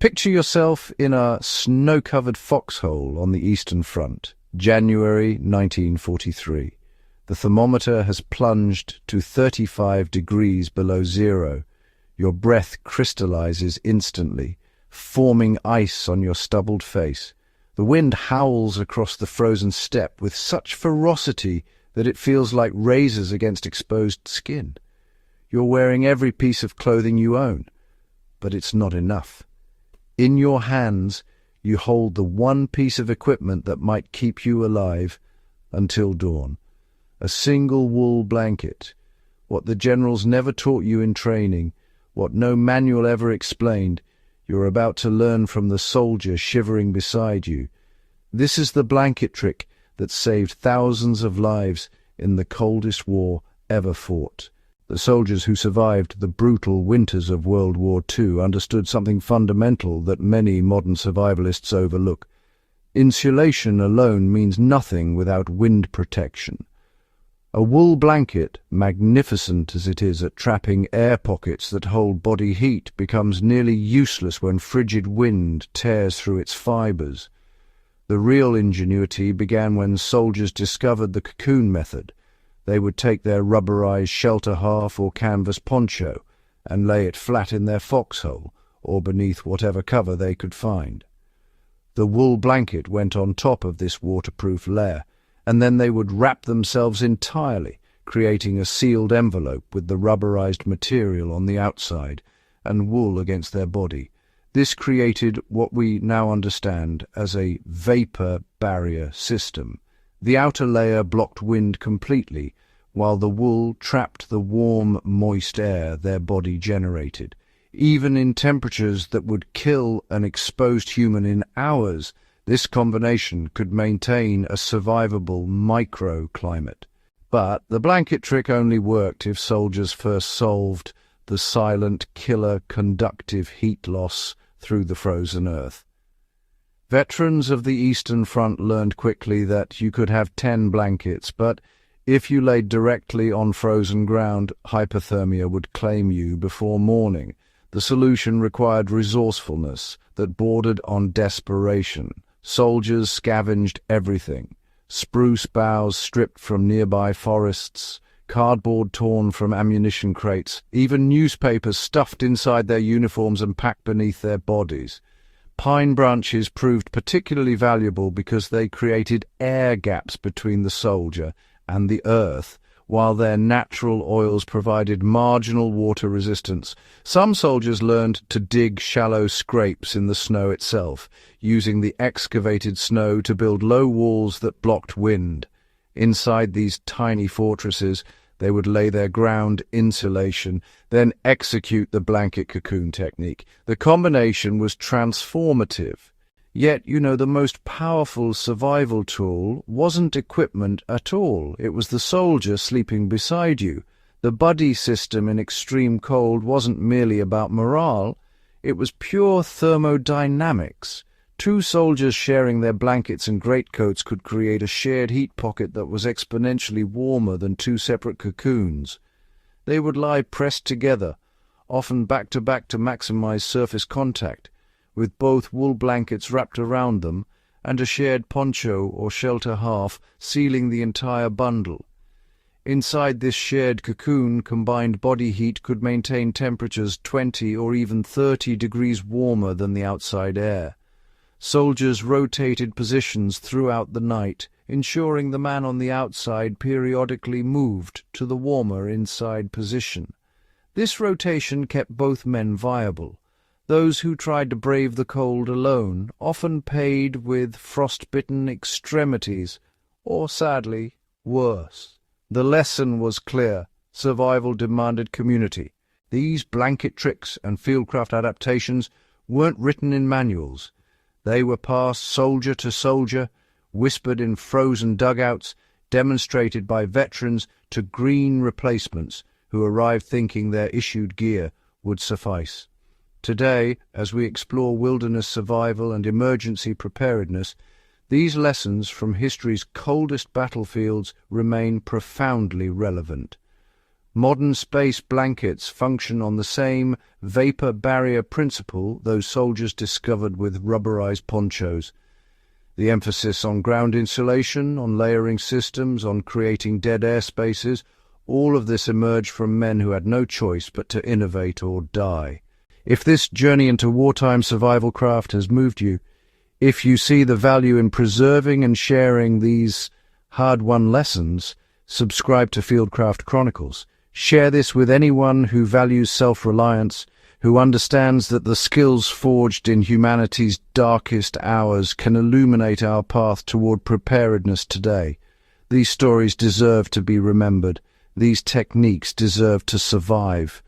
Picture yourself in a snow-covered foxhole on the Eastern Front, January 1943. The thermometer has plunged to 35 degrees below zero. Your breath crystallizes instantly, forming ice on your stubbled face. The wind howls across the frozen steppe with such ferocity that it feels like razors against exposed skin. You're wearing every piece of clothing you own, but it's not enough. In your hands, you hold the one piece of equipment that might keep you alive until dawn. A single wool blanket, what the generals never taught you in training, what no manual ever explained. You're about to learn from the soldier shivering beside you. This is the blanket trick that saved thousands of lives in the coldest war ever fought. The soldiers who survived the brutal winters of World War II understood something fundamental that many modern survivalists overlook. Insulation alone means nothing without wind protection. A wool blanket, magnificent as it is at trapping air pockets that hold body heat, becomes nearly useless when frigid wind tears through its fibers. The real ingenuity began when soldiers discovered the cocoon method. They would take their rubberized shelter half or canvas poncho and lay it flat in their foxhole or beneath whatever cover they could find. The wool blanket went on top of this waterproof layer, and then they would wrap themselves entirely, creating a sealed envelope with the rubberized material on the outside and wool against their body. This created what we now understand as a vapor barrier system. The outer layer blocked wind completely, while the wool trapped the warm, moist air their body generated. Even in temperatures that would kill an exposed human in hours, this combination could maintain a survivable microclimate. But the blanket trick only worked if soldiers first solved the silent killer conductive heat loss through the frozen earth. Veterans of the Eastern Front learned quickly that you could have 10 blankets, but if you laid directly on frozen ground, hypothermia would claim you before morning. The solution required resourcefulness that bordered on desperation. Soldiers scavenged everything: spruce boughs stripped from nearby forests, cardboard torn from ammunition crates, even newspapers stuffed inside their uniforms and packed beneath their bodies. Pine branches proved particularly valuable because they created air gaps between the soldier and the earth, while their natural oils provided marginal water resistance. Some soldiers learned to dig shallow scrapes in the snow itself, using the excavated snow to build low walls that blocked wind. Inside these tiny fortresses, they would lay their ground insulation, then execute the blanket cocoon technique. The combination was transformative. Yet, the most powerful survival tool wasn't equipment at all. It was the soldier sleeping beside you. The buddy system in extreme cold wasn't merely about morale. It was pure thermodynamics. Two soldiers sharing their blankets and greatcoats could create a shared heat pocket that was exponentially warmer than two separate cocoons. They would lie pressed together, often back-to-back to maximize surface contact, with both wool blankets wrapped around them and a shared poncho or shelter half sealing the entire bundle. Inside this shared cocoon, combined body heat could maintain temperatures 20 or even 30 degrees warmer than the outside air. Soldiers rotated positions throughout the night, ensuring the man on the outside periodically moved to the warmer inside position. This rotation kept both men viable. Those who tried to brave the cold alone often paid with frostbitten extremities, or sadly, worse. The lesson was clear. Survival demanded community. These blanket tricks and Fieldcraft adaptations weren't written in manuals. They were passed soldier to soldier, whispered in frozen dugouts, demonstrated by veterans to green replacements who arrived thinking their issued gear would suffice. Today, as we explore wilderness survival and emergency preparedness, these lessons from history's coldest battlefields remain profoundly relevant. Modern space blankets function on the same vapor barrier principle those soldiers discovered with rubberized ponchos. The emphasis on ground insulation, on layering systems, on creating dead air spaces, all of this emerged from men who had no choice but to innovate or die. If this journey into wartime survival craft has moved you, if you see the value in preserving and sharing these hard-won lessons, subscribe to Fieldcraft Chronicles. Share this with anyone who values self-reliance, who understands that the skills forged in humanity's darkest hours can illuminate our path toward preparedness today. These stories deserve to be remembered. These techniques deserve to survive.